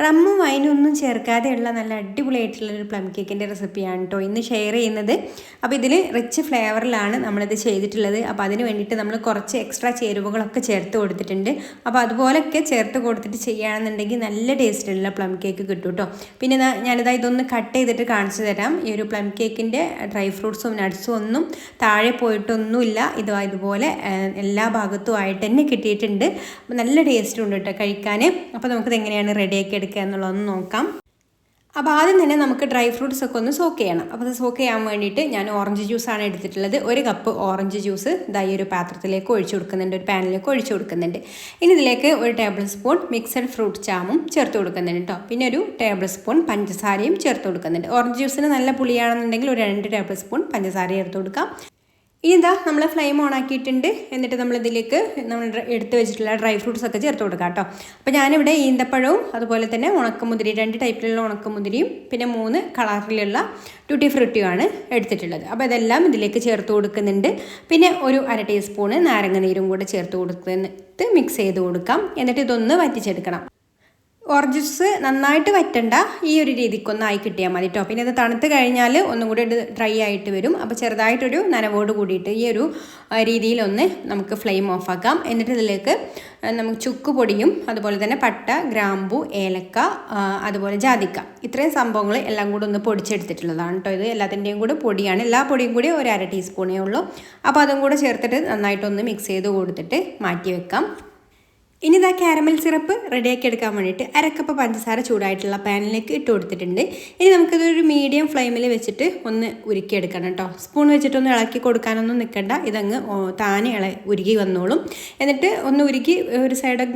റമ്മും വൈനും ഒന്നും ചേർക്കാതെയുള്ള നല്ല അടിപൊളിയായിട്ടുള്ളൊരു പ്ലം കേക്കിൻ്റെ റെസിപ്പിയാണ് കേട്ടോ ഇന്ന് ഷെയർ ചെയ്യുന്നത്. അപ്പോൾ ഇതിൽ റിച്ച് ഫ്ലേവറിലാണ് നമ്മളിത് ചെയ്തിട്ടുള്ളത്. അപ്പോൾ അതിന് വേണ്ടിയിട്ട് നമ്മൾ കുറച്ച് എക്സ്ട്രാ ചേരുവകളൊക്കെ ചേർത്ത് കൊടുത്തിട്ടുണ്ട്. അപ്പോൾ അതുപോലെയൊക്കെ ചേർത്ത് കൊടുത്തിട്ട് ചെയ്യുകയാണെന്നുണ്ടെങ്കിൽ നല്ല ടേസ്റ്റുള്ള പ്ലം കേക്ക് കിട്ടും കേട്ടോ. പിന്നെ ഞാനിതാ ഇതൊന്ന് കട്ട് ചെയ്തിട്ട് കാണിച്ചു തരാം. ഈ ഒരു പ്ലം കേക്കിൻ്റെ ഡ്രൈ ഫ്രൂട്ട്സും നട്ട്സും ഒന്നും താഴെ പോയിട്ടൊന്നുമില്ല. ഇതുപോലെ എല്ലാ ഭാഗത്തും ആയിട്ട് തന്നെ കിട്ടിയിട്ടുണ്ട്. അപ്പോൾ നല്ല ടേസ്റ്റ് ഉണ്ട് കേട്ടോ കഴിക്കാൻ. അപ്പോൾ നമുക്കിത് എങ്ങനെയാണ് റെഡിയാക്കി എടുക്കുക എന്നുള്ളതൊന്ന് നോക്കാം. അപ്പോൾ ആദ്യം തന്നെ നമുക്ക് ഡ്രൈ ഫ്രൂട്ട്സ് ഒക്കെ ഒന്ന് സോക്ക് ചെയ്യണം. അപ്പോൾ അത് സോക്ക് ചെയ്യാൻ വേണ്ടിയിട്ട് ഞാൻ ഓറഞ്ച് ജ്യൂസാണ് എടുത്തിട്ടുള്ളത്. 1 കപ്പ് ഓറഞ്ച് ജ്യൂസ് ഈ ഒരു പാത്രത്തിലേക്ക് ഒഴിച്ചു കൊടുക്കുന്നുണ്ട്, ഒരു പാനിലേക്ക് ഒഴിച്ചു കൊടുക്കുന്നുണ്ട്. ഇനി ഇതിലേക്ക് 1 ടേബിൾ സ്പൂൺ മിക്സഡ് ഫ്രൂട്ട് ജാമും ചേർത്ത് കൊടുക്കുന്നുണ്ട് കേട്ടോ. പിന്നെ 1 ടേബിൾ സ്പൂൺ പഞ്ചസാരയും ചേർത്ത് കൊടുക്കുന്നുണ്ട്. ഓറഞ്ച് ജ്യൂസിന് നല്ല പുളിയാണെന്നുണ്ടെങ്കിൽ 2 ടേബിൾ സ്പൂൺ പഞ്ചസാര ചേർത്ത് കൊടുക്കാം. ഇനി നമ്മൾ ഫ്ലെയിം ഓൺ ആക്കിയിട്ടുണ്ട്. എന്നിട്ട് നമ്മളിതിലേക്ക് നമ്മൾ എടുത്ത് വെച്ചിട്ടുള്ള ഡ്രൈ ഫ്രൂട്ട്സ് ഒക്കെ ചേർത്ത് കൊടുക്കാം കേട്ടോ. അപ്പോൾ ഞാനിവിടെ ഈന്തപ്പഴവും അതുപോലെ തന്നെ ഉണക്കമുന്തിരി 2 ടൈപ്പിലുള്ള ഉണക്കമുന്തിരിയും പിന്നെ 3 കളറിലുള്ള ട്യൂട്ടി ഫ്രൂട്ടിയുമാണ് എടുത്തിട്ടുള്ളത്. അപ്പോൾ ഇതെല്ലാം ഇതിലേക്ക് ചേർത്ത് കൊടുക്കുന്നുണ്ട്. പിന്നെ 1/2 ടീസ്പൂണ് നാരങ്ങ നീരും കൂടെ ചേർത്ത് കൊടുത്തിട്ട് മിക്സ് ചെയ്ത് കൊടുക്കാം. എന്നിട്ട് ഇതൊന്ന് വറ്റിച്ചെടുക്കണം. ഓറഞ്ച് ജ്യൂസ് നന്നായിട്ട് വറ്റണ്ട, ഈ ഒരു രീതിക്കൊന്നായി കിട്ടിയാൽ മതി കേട്ടോ. പിന്നെ ഇത് തണുത്ത് കഴിഞ്ഞാൽ ഒന്നും കൂടി ഡ്രൈ ആയിട്ട് വരും. അപ്പോൾ ചെറുതായിട്ടൊരു നനവോട് കൂടിയിട്ട് ഈ ഒരു രീതിയിലൊന്ന് നമുക്ക് ഫ്ലെയിം ഓഫാക്കാം. എന്നിട്ട് ഇതിലേക്ക് നമുക്ക് ചുക്ക് പൊടിയും അതുപോലെ തന്നെ പട്ട, ഗ്രാമ്പു, ഏലക്ക, അതുപോലെ ജാതിക്ക, ഇത്രയും സംഭവങ്ങൾ എല്ലാം കൂടി ഒന്ന് പൊടിച്ചെടുത്തിട്ടുള്ളതാണ് കേട്ടോ. ഇത് എല്ലാത്തിൻ്റെയും കൂടി പൊടിയാണ്. എല്ലാ പൊടിയും കൂടി 1/2 ടീസ്പൂണേ ഉള്ളൂ. അപ്പോൾ അതും കൂടെ ചേർത്തിട്ട് നന്നായിട്ടൊന്ന് മിക്സ് ചെയ്ത് കൊടുത്തിട്ട് മാറ്റി വെക്കാം. ഇനി കാരമൽ സിറപ്പ് റെഡിയാക്കി എടുക്കാൻ വേണ്ടിയിട്ട് 1/2 കപ്പ് പഞ്ചസാര ചൂടായിട്ടുള്ള പാനിലേക്ക് ഇട്ട് കൊടുത്തിട്ടുണ്ട്. ഇനി നമുക്കിതൊരു മീഡിയം ഫ്ലെയിമിൽ വെച്ചിട്ട് ഒന്ന് ഉരുക്കിയെടുക്കണം കേട്ടോ. സ്പൂൺ വെച്ചിട്ടൊന്ന് ഇളക്കി കൊടുക്കാനൊന്നും നിൽക്കണ്ട, ഇതങ്ങ് താനെ ഉരുകി വന്നോളും. എന്നിട്ട് ഒന്ന് ഉരുക്കി ഒരു സൈഡിൽ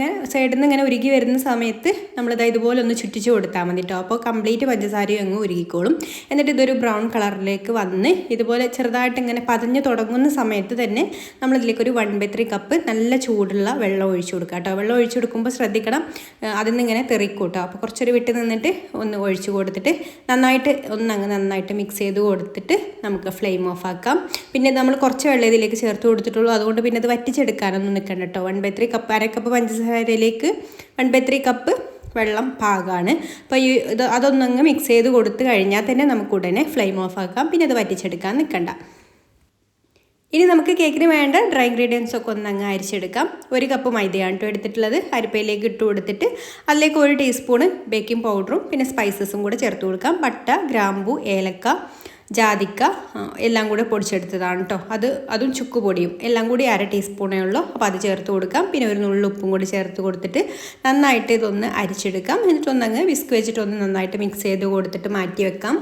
നിന്ന് ഇങ്ങനെ ഉരുകി വരുന്ന സമയത്ത് നമ്മളിത് ഇതുപോലെ ഒന്ന് ചുറ്റിച്ച് കൊടുത്താൽ മതി കേട്ടോ. അപ്പോൾ കംപ്ലീറ്റ് പഞ്ചസാരയും അങ്ങ് ഉരുകിക്കോളും. എന്നിട്ട് ഇതൊരു ബ്രൗൺ കളറിലേക്ക് വന്ന് ഇതുപോലെ ചെറുതായിട്ട് ഇങ്ങനെ പതഞ്ഞ് തുടങ്ങുന്ന സമയത്ത് തന്നെ നമ്മളിതിലേക്ക് ഒരു 1/3 കപ്പ് നല്ല ചൂടുള്ള വെള്ളം ഒഴിച്ചു കൊടുക്കാം കേട്ടോ. വെള്ളം ഒഴിച്ചു കൊടുക്കുമ്പോൾ ശ്രദ്ധിക്കണം, അതിൽ നിന്ന് ഇങ്ങനെ തെറിക്കും കേട്ടോ. അപ്പോൾ കുറച്ചൊരു വിട്ട് നിന്നിട്ട് ഒന്ന് ഒഴിച്ചു കൊടുത്തിട്ട് നന്നായിട്ട് മിക്സ് ചെയ്ത് കൊടുത്തിട്ട് നമുക്ക് ഫ്ലെയിം ഓഫ് ആക്കാം. പിന്നെ നമ്മൾ കുറച്ച് വെള്ളം ഇതിലേക്ക് ചേർത്ത് കൊടുത്തിട്ടുള്ളൂ, അതുകൊണ്ട് പിന്നെ അത് വറ്റിച്ചെടുക്കാനൊന്നും നിൽക്കണ്ട കേട്ടോ. 1/3 കപ്പ് 1/2 കപ്പ് പഞ്ചസാരയിലേക്ക് 1/3 കപ്പ് വെള്ളം പാകമാണ്. അപ്പോൾ അതൊന്നങ്ങ് മിക്സ് ചെയ്ത് കൊടുത്ത് കഴിഞ്ഞാൽ തന്നെ നമുക്ക് ഉടനെ ഫ്ലെയിം ഓഫ് ആക്കാം. പിന്നെ അത് വറ്റിച്ചെടുക്കാൻ നിൽക്കണ്ട. ഇനി നമുക്ക് കേക്കിന് വേണ്ട ഡ്രൈ ഇൻഗ്രീഡിയൻസ് ഒക്കെ ഒന്നങ്ങ് അരിച്ചെടുക്കാം. 1 കപ്പ് മൈദയാണ് കേട്ടോ എടുത്തിട്ടുള്ളത്. അരിപ്പയിലേക്ക് ഇട്ട് കൊടുത്തിട്ട് അതിലേക്ക് 1 ടീസ്പൂണ് ബേക്കിംഗ് പൗഡറും പിന്നെ സ്പൈസസും കൂടെ ചേർത്ത് കൊടുക്കാം. പട്ട, ഗ്രാമ്പു, ഏലക്ക, ജാതിക്ക എല്ലാം കൂടെ പൊടിച്ചെടുത്തതാണ് കേട്ടോ. അതും ചുക്ക് പൊടിയും എല്ലാം കൂടി 1/2 ടീസ്പൂണേ ഉള്ളൂ. അപ്പോൾ അത് ചേർത്ത് കൊടുക്കാം. പിന്നെ ഒരു നുള്ളു ഉപ്പും കൂടി ചേർത്ത് കൊടുത്തിട്ട് നന്നായിട്ട് ഇതൊന്ന് അരിച്ചെടുക്കാം. എന്നിട്ടൊന്നങ്ങ് വിസ്ക് വെച്ചിട്ടൊന്ന് നന്നായിട്ട് മിക്സ് ചെയ്ത് കൊടുത്തിട്ട് മാറ്റി വെക്കാം.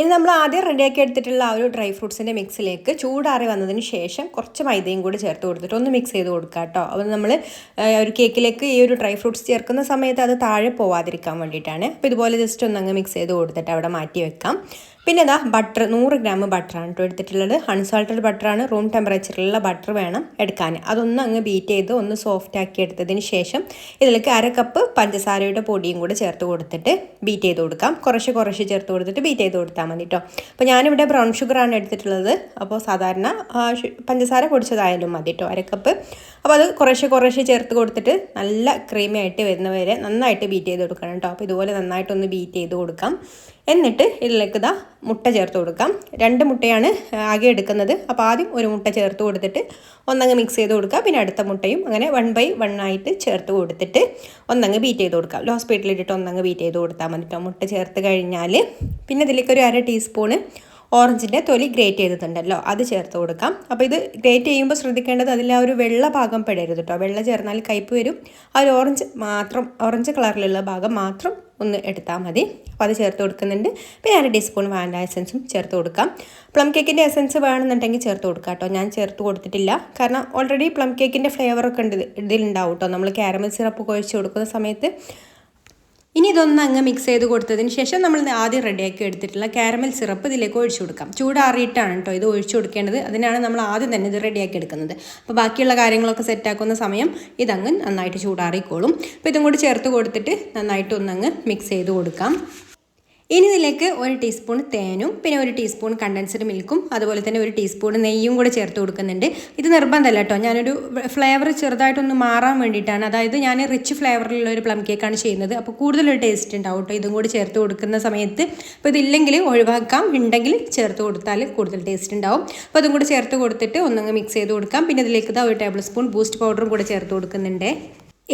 ഇനി നമ്മൾ ആദ്യം റെഡിയാക്കി എടുത്തിട്ടുള്ള ആ ഒരു ഡ്രൈ ഫ്രൂട്ട്സിൻ്റെ മിക്സിലേക്ക് ചൂടാറി വന്നതിന് ശേഷം കുറച്ച് മൈദയും കൂടി ചേർത്ത് കൊടുത്തിട്ട് ഒന്ന് മിക്സ് ചെയ്ത് കൊടുക്കുക കേട്ടോ. അപ്പോൾ നമ്മൾ ഒരു കേക്കിലേക്ക് ഈ ഒരു ഡ്രൈ ഫ്രൂട്ട്സ് ചേർക്കുന്ന സമയത്ത് അത് താഴെ പോവാതിരിക്കാൻ വേണ്ടിയിട്ടാണ്. അപ്പോൾ ഇതുപോലെ ജസ്റ്റ് ഒന്നങ്ങ് മിക്സ് ചെയ്ത് കൊടുത്തിട്ട് അവിടെ മാറ്റി വെക്കാം. പിന്നെ ബട്ടർ 100 ഗ്രാം ബട്ടറാണ് കേട്ടോ എടുത്തിട്ടുള്ളത്. അൺസാൾട്ടഡ് ബട്ടറാണ്, റൂം ടെമ്പറേച്ചറിലുള്ള ബട്ടർ വേണം എടുക്കാൻ. അതൊന്ന് അങ്ങ് ബീറ്റ് ചെയ്ത് ഒന്ന് സോഫ്റ്റ് ആക്കി എടുത്തതിന് ശേഷം ഇതിലേക്ക് 1/2 കപ്പ് പഞ്ചസാരയുടെ പൊടിയും കൂടെ ചേർത്ത് കൊടുത്തിട്ട് ബീറ്റ് ചെയ്ത് കൊടുക്കാം. കുറച്ച് ചേർത്ത് കൊടുത്തിട്ട് ബീറ്റ് ചെയ്ത് കൊടുത്താൽ മതി കേട്ടോ. അപ്പോൾ ഞാനിവിടെ ബ്രൗൺ ഷുഗറാണ് എടുത്തിട്ടുള്ളത്. അപ്പോൾ സാധാരണ പഞ്ചസാര പൊടിച്ചതായാലും മതി കേട്ടോ, 1/2 കപ്പ്. അപ്പോൾ അത് കുറച്ച് ചേർത്ത് കൊടുത്തിട്ട് നല്ല ക്രീമി ആയിട്ട് വരുന്നവരെ നന്നായിട്ട് ബീറ്റ് ചെയ്ത് കൊടുക്കണം കേട്ടോ. അപ്പോൾ ഇതുപോലെ നന്നായിട്ടൊന്ന് ബീറ്റ് ചെയ്ത് കൊടുക്കാം. എന്നിട്ട് ഇതിലേക്ക് മുട്ട ചേർത്ത് കൊടുക്കാം. 2 മുട്ടയാണ് ആകെ എടുക്കുന്നത്. അപ്പോൾ ആദ്യം 1 മുട്ട ചേർത്ത് കൊടുത്തിട്ട് ഒന്നങ്ങ് മിക്സ് ചെയ്ത് കൊടുക്കുക. പിന്നെ അടുത്ത മുട്ടയും അങ്ങനെ 1/1 ആയിട്ട് ചേർത്ത് കൊടുത്തിട്ട് ഒന്നങ്ങ് ബീറ്റ് ചെയ്ത് കൊടുക്കാം. ലോ സ്പീഡിലിട്ടിട്ട് ഒന്നങ്ങ് ബീറ്റ് ചെയ്ത് കൊടുത്താൽ മതി കേട്ടോ. മുട്ട ചേർത്ത് കഴിഞ്ഞാൽ പിന്നെ ഇതിലേക്ക് ഒരു 1/2 ടീസ്പൂണ് ഓറഞ്ചിൻ്റെ തൊലി ഗ്രേറ്റ് ചെയ്തിട്ടുണ്ടല്ലോ, അത് ചേർത്ത് കൊടുക്കാം. അപ്പോൾ ഇത് ഗ്രേറ്റ് ചെയ്യുമ്പോൾ ശ്രദ്ധിക്കേണ്ടത് അതിൽ ആ ഒരു വെള്ള ഭാഗം പെടരുത് കേട്ടോ. വെള്ള ചേർന്നാൽ കയ്പ്പ് വരും. ആ ഒരു ഓറഞ്ച് കളറിലുള്ള ഭാഗം മാത്രം ഒന്ന് എടുത്താൽ മതി. അപ്പോൾ അത് ചേർത്ത് കൊടുക്കുന്നുണ്ട്. പിന്നെ 1/2 ടീസ്പൂൺ വാനില എസൻസും ചേർത്ത് കൊടുക്കാം. പ്ലം കേക്കിൻ്റെ എസൻസ് വേണമെന്നുണ്ടെങ്കിൽ ചേർത്ത് കൊടുക്കാം കേട്ടോ. ഞാൻ ചേർത്ത് കൊടുത്തിട്ടില്ല, കാരണം ഓൾറെഡി പ്ലം കേക്കിൻ്റെ ഫ്ലേവറൊക്കെ ഇതിലുണ്ടാവും കേട്ടോ നമ്മൾ കാരമൽ സിറപ്പ് കുഴച്ച് കൊടുക്കുന്ന സമയത്ത്. ഇനി ഇതൊന്ന് അങ്ങ് മിക്സ് ചെയ്ത് കൊടുത്തതിന് ശേഷം നമ്മൾ ആദ്യം റെഡിയാക്കി എടുത്തിട്ടുള്ള കാരമൽ സിറപ്പ് ഇതിലേക്ക് ഒഴിച്ചു കൊടുക്കാം. ചൂടാറിയിട്ടാണ് കേട്ടോ ഇത് ഒഴിച്ചു കൊടുക്കേണ്ടത്. അതിനാണ് നമ്മൾ ആദ്യം തന്നെ ഇത് റെഡിയാക്കി എടുക്കുന്നത്. അപ്പോൾ ബാക്കിയുള്ള കാര്യങ്ങളൊക്കെ സെറ്റാക്കുന്ന സമയം ഇതങ്ങ് നന്നായിട്ട് ചൂടാറിക്കോളും. അപ്പോൾ ഇതും കൂടി ചേർത്ത് കൊടുത്തിട്ട് നന്നായിട്ട് ഒന്നങ്ങ് മിക്സ് ചെയ്ത് കൊടുക്കാം. ഇനി ഇതിലേക്ക് 1 ടീസ്പൂൺ തേനും പിന്നെ 1 ടീസ്പൂൺ കണ്ടൻസ്ഡ് മിൽക്കും അതുപോലെ തന്നെ 1 ടീസ്പൂൺ നെയ്യും കൂടെ ചേർത്ത് കൊടുക്കുന്നുണ്ട്. ഇത് നിർബന്ധമല്ല കേട്ടോ, ഞാനൊരു ഫ്ലേവർ ചെറുതായിട്ടൊന്ന് മാറാൻ വേണ്ടിയിട്ടാണ്. അതായത് ഞാൻ റിച്ച് ഫ്ലേവറിലുള്ള ഒരു പ്ലം കേക്കാണ് ചെയ്യുന്നത്. അപ്പോൾ കൂടുതലൊരു ടേസ്റ്റ് ഉണ്ടാവും കേട്ടോ ഇതും കൂടി ചേർത്ത് കൊടുക്കുന്ന സമയത്ത്. അപ്പോൾ ഇതില്ലെങ്കിൽ ഒഴിവാക്കാം, ഉണ്ടെങ്കിൽ ചേർത്ത് കൊടുത്താൽ കൂടുതൽ ടേസ്റ്റ് ഉണ്ടാവും. അപ്പോൾ അതും കൂടി ചേർത്ത് കൊടുത്തിട്ട് ഒന്നങ്ങ് മിക്സ് ചെയ്ത് കൊടുക്കാം. പിന്നെ ഇതിലേക്ക് 1 ടേബിൾ സ്പൂൺ ബൂസ്റ്റ് പൗഡറും കൂടെ ചേർത്ത് കൊടുക്കുന്നുണ്ട്.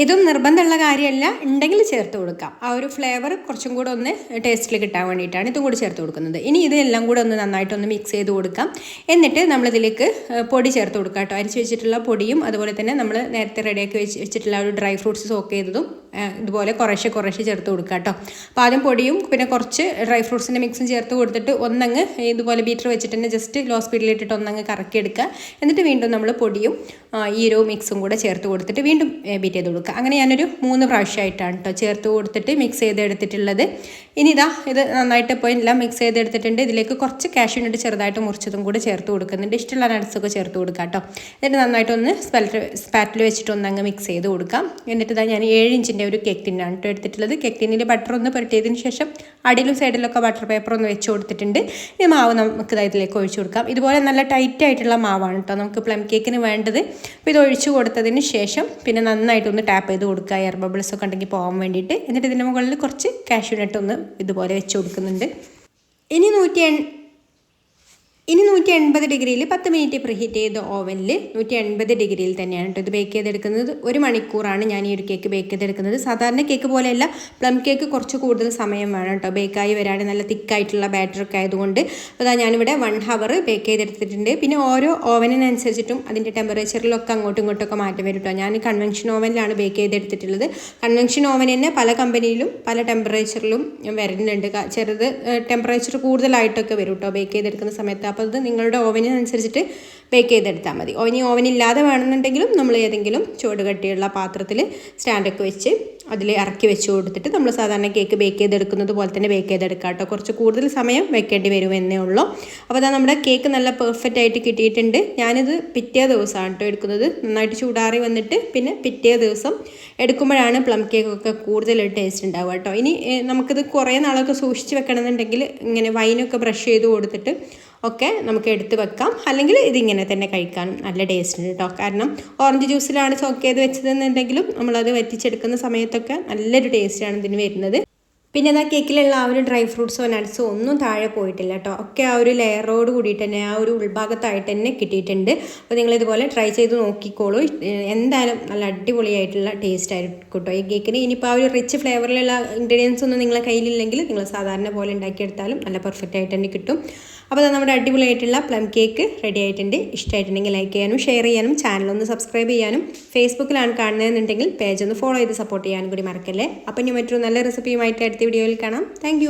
ഇതും നിർബന്ധമുള്ള കാര്യമല്ല, ഉണ്ടെങ്കിൽ ചേർത്ത് കൊടുക്കാം. ആ ഒരു ഫ്ലേവർ കുറച്ചും കൂടെ ഒന്ന് ടേസ്റ്റിൽ കിട്ടാൻ വേണ്ടിയിട്ടാണ് ഇതും കൂടി ചേർത്ത് കൊടുക്കുന്നത്. ഇനി ഇതെല്ലാം കൂടെ ഒന്ന് നന്നായിട്ടൊന്ന് മിക്സ് ചെയ്ത് കൊടുക്കാം. എന്നിട്ട് നമ്മളിതിലേക്ക് പൊടി ചേർത്ത് കൊടുക്കാം കേട്ടോ. അരിച്ച് വെച്ചിട്ടുള്ള പൊടിയും അതുപോലെ തന്നെ നമ്മൾ നേരത്തെ റെഡിയാക്കി വെച്ചിട്ടുള്ള ഒരു ഡ്രൈ ഫ്രൂട്ട്സ് സോക്ക് ചെയ്തതും ഇതുപോലെ കുറേശ്ശെ ചേർത്ത് കൊടുക്കുക കേട്ടോ. അപ്പോൾ ആദ്യം പൊടിയും പിന്നെ കുറച്ച് ഡ്രൈ ഫ്രൂട്ട്സിൻ്റെ മിക്സും ചേർത്ത് കൊടുത്തിട്ട് ഒന്നങ്ങ് ഇതുപോലെ ബീറ്റർ വെച്ചിട്ട് തന്നെ ജസ്റ്റ് ലോ സ്പീഡിലിട്ടിട്ട് ഒന്നങ്ങ് കറക്കിയെടുക്കുക. എന്നിട്ട് വീണ്ടും നമ്മൾ പൊടിയും ഈ ഒരു മിക്സും കൂടെ ചേർത്ത് കൊടുത്തിട്ട് വീണ്ടും ബീറ്റ് ചെയ്ത് കൊടുക്കുക. അങ്ങനെ ഞാനൊരു 3 പ്രാവശ്യമായിട്ടാണ് കേട്ടോ ചേർത്ത് കൊടുത്തിട്ട് മിക്സ് ചെയ്തെടുത്തിട്ടുള്ളത്. ഇനി ഇത് നന്നായിട്ട് ഇപ്പോൾ എല്ലാം മിക്സ് ചെയ്തെടുത്തിട്ടുണ്ട്. ഇതിലേക്ക് കുറച്ച് കാഷ്യൂ നട്ട് ചെറുതായിട്ട് മുറിച്ചതും കൂടെ ചേർത്ത് കൊടുക്കുന്നുണ്ട്. ഇഷ്ടമുള്ള നട്ട്സൊക്കെ ചേർത്ത് കൊടുക്കുക കേട്ടോ. എന്നിട്ട് നന്നായിട്ടൊന്ന് സ്പാറ്റിൽ വെച്ചിട്ട് ഒന്നങ്ങ് മിക്സ് ചെയ്ത് കൊടുക്കാം. എന്നിട്ട് ഞാൻ 7 ഇഞ്ചിൻ്റെ ഒരു കേക്ക് ടിന്നാണ് കേട്ടോ എടുത്തിട്ടുള്ളത്. കേക്ക് ടിന്നിൽ ബട്ടർ ഒന്ന് പുരട്ടിയതിന് ശേഷം അടിയിലും സൈഡിലൊക്കെ ബട്ടർ പേപ്പർ ഒന്ന് വെച്ച് കൊടുത്തിട്ടുണ്ട്. ഈ മാവ് നമുക്ക് ഇതിലേക്ക് ഒഴിച്ചു കൊടുക്കാം. ഇതുപോലെ നല്ല ടൈറ്റ് ആയിട്ടുള്ള മാവാണ് കേട്ടോ നമുക്ക് പ്ലം കേക്കിന് വേണ്ടത്. അപ്പോൾ ഇത് ഒഴിച്ചു കൊടുത്തതിന് ശേഷം പിന്നെ നന്നായിട്ടൊന്ന് ടാപ്പ് ചെയ്ത് കൊടുക്കുക, എയർ ബബിൾസ് ഒക്കെ ഉണ്ടെങ്കിൽ പോകാൻ വേണ്ടിയിട്ട്. എന്നിട്ട് ഇതിൻ്റെ മുകളിൽ കുറച്ച് കാഷ്യൂ നട്ട് ഒന്ന് ഇതുപോലെ വെച്ച് കൊടുക്കുന്നുണ്ട്. ഇനി 180 ഡിഗ്രിയിൽ 10 മിനിറ്റ് പ്രീഹീറ്റ് ചെയ്ത ഓവനിൽ 180 ഡിഗ്രിയിൽ തന്നെയാണ് കേട്ടോ ഇത് ബേക്ക് ചെയ്തെടുക്കുന്നത്. 1 മണിക്കൂറാണ് ഞാൻ ഈ ഒരു കേക്ക് ബേക്ക് ചെയ്തെടുക്കുന്നത്. സാധാരണ കേക്ക് പോലെയല്ല, പ്ലം കേക്ക് കുറച്ച് കൂടുതൽ സമയം വേണം കേട്ടോ ബേക്കായി വരാൻ, നല്ല തിക്കായിട്ടുള്ള ബാറ്ററൊക്കെ ആയതുകൊണ്ട്. അപ്പോൾ ഞാനിവിടെ 1 ഹവർ ബേക്ക് ചെയ്തെടുത്തിട്ടുണ്ട്. പിന്നെ ഓരോ ഓവനിനനുസരിച്ചിട്ടും അതിൻ്റെ ടെമ്പറേച്ചറിലൊക്കെ അങ്ങോട്ടും ഇങ്ങോട്ടൊക്കെ മാറ്റം വരും കേട്ടോ. ഞാൻ കൺവെൻഷൻ ഓവനിലാണ് ബേക്ക് ചെയ്തെടുത്തിട്ടുള്ളത്. കൺവെൻഷൻ ഓവൻ തന്നെ പല കമ്പനിയിലും പല ടെമ്പറേച്ചറിലും വരുന്നുണ്ട്. ചെറുത് ടെമ്പറേച്ചർ കൂടുതലായിട്ടൊക്കെ വരും കേട്ടോ ബേക്ക് ചെയ്തെടുക്കുന്ന സമയത്ത്. അപ്പോൾ അത് നിങ്ങളുടെ ഓവനിനനുസരിച്ചിട്ട് ബേക്ക് ചെയ്തെടുത്താൽ മതി. ഓവനില്ലാതെ വേണമെന്നുണ്ടെങ്കിലും നമ്മൾ ഏതെങ്കിലും ചൂട് കട്ടിയുള്ള പാത്രത്തിൽ സ്റ്റാൻഡൊക്കെ വെച്ച് അതിൽ ഇറക്കി വെച്ച് കൊടുത്തിട്ട് നമ്മൾ സാധാരണ കേക്ക് ബേക്ക് ചെയ്തെടുക്കുന്നത് പോലെ തന്നെ ബേക്ക് ചെയ്തെടുക്കാം കേട്ടോ. കുറച്ച് കൂടുതൽ സമയം വെക്കേണ്ടി വരുമെന്നേ ഉള്ളൂ. അപ്പോൾ അതാ നമ്മുടെ കേക്ക് നല്ല പെർഫെക്റ്റ് ആയിട്ട് കിട്ടിയിട്ടുണ്ട്. ഞാനിത് പിറ്റേ ദിവസമാണ് കേട്ടോ എടുക്കുന്നത്. നന്നായിട്ട് ചൂടാറി വന്നിട്ട് പിന്നെ പിറ്റേ ദിവസം എടുക്കുമ്പോഴാണ് പ്ലം കേക്കൊക്കെ കൂടുതൽ ടേസ്റ്റ് ഉണ്ടാവുക കേട്ടോ. ഇനി നമുക്കിത് കുറേ നാളൊക്കെ സൂക്ഷിച്ച് വെക്കണമെന്നുണ്ടെങ്കിൽ ഇങ്ങനെ വൈനൊക്കെ ബ്രഷ് ചെയ്ത് കൊടുത്തിട്ട് ഒക്കെ നമുക്ക് എടുത്ത് വെക്കാം. അല്ലെങ്കിൽ ഇതിങ്ങനെ തന്നെ കഴിക്കാനും നല്ല ടേസ്റ്റ് ഉണ്ട് കേട്ടോ. കാരണം ഓറഞ്ച് ജ്യൂസിലാണ് സോക്ക് ചെയ്ത് വെച്ചതെന്നുണ്ടെങ്കിലും നമ്മളത് വറ്റിച്ചെടുക്കുന്ന സമയത്തൊക്കെ നല്ലൊരു ടേസ്റ്റാണ് ഇതിന് വരുന്നത്. പിന്നെ അതാ കേക്കിലുള്ള ആ ഒരു ഡ്രൈ ഫ്രൂട്ട്സോ നട്ട്സോ ഒന്നും താഴെ പോയിട്ടില്ല കേട്ടോ. ഒക്കെ ആ ഒരു ലെയറോട് കൂടിയിട്ട് തന്നെ ആ ഒരു ഉൾഭാഗത്തായിട്ട് തന്നെ കിട്ടിയിട്ടുണ്ട്. അപ്പോൾ നിങ്ങളിതുപോലെ ട്രൈ ചെയ്ത് നോക്കിക്കോളൂ. എന്തായാലും നല്ല അടിപൊളിയായിട്ടുള്ള ടേസ്റ്റ് ആയിരിക്കും കേട്ടോ ഈ കേക്കിന്. ഇനിയിപ്പോൾ ആ ഒരു റിച്ച് ഫ്ലേവറിലുള്ള ഇൻഗ്രീഡിയൻസ് ഒന്നും നിങ്ങളെ കയ്യിലില്ലെങ്കിൽ നിങ്ങൾ സാധാരണ പോലെ ഉണ്ടാക്കിയെടുത്താലും നല്ല പെർഫെക്റ്റ് ആയിട്ട് തന്നെ കിട്ടും. അപ്പോൾ നമ്മുടെ അടിപൊളിയായിട്ടുള്ള പ്ലം കേക്ക് റെഡി ആയിട്ടുണ്ട്. ഇഷ്ടമായിട്ടുണ്ടെങ്കിൽ ലൈക്ക് ചെയ്യാനും ഷെയർ ചെയ്യാനും ചാനലൊന്ന് സബ്സ്ക്രൈബ് ചെയ്യാനും ഫേസ്ബുക്കിലാണ് കാണുന്നതെന്നുണ്ടെങ്കിൽ പേജ് ഒന്ന് ഫോളോ ചെയ്ത് സപ്പോർട്ട് ചെയ്യാനും കൂടി മറക്കല്ലേ. അപ്പോൾ ഇനി മറ്റൊരു നല്ല റെസിപ്പിയുമായിട്ട് അടുത്ത വീഡിയോയിൽ കാണാം. താങ്ക്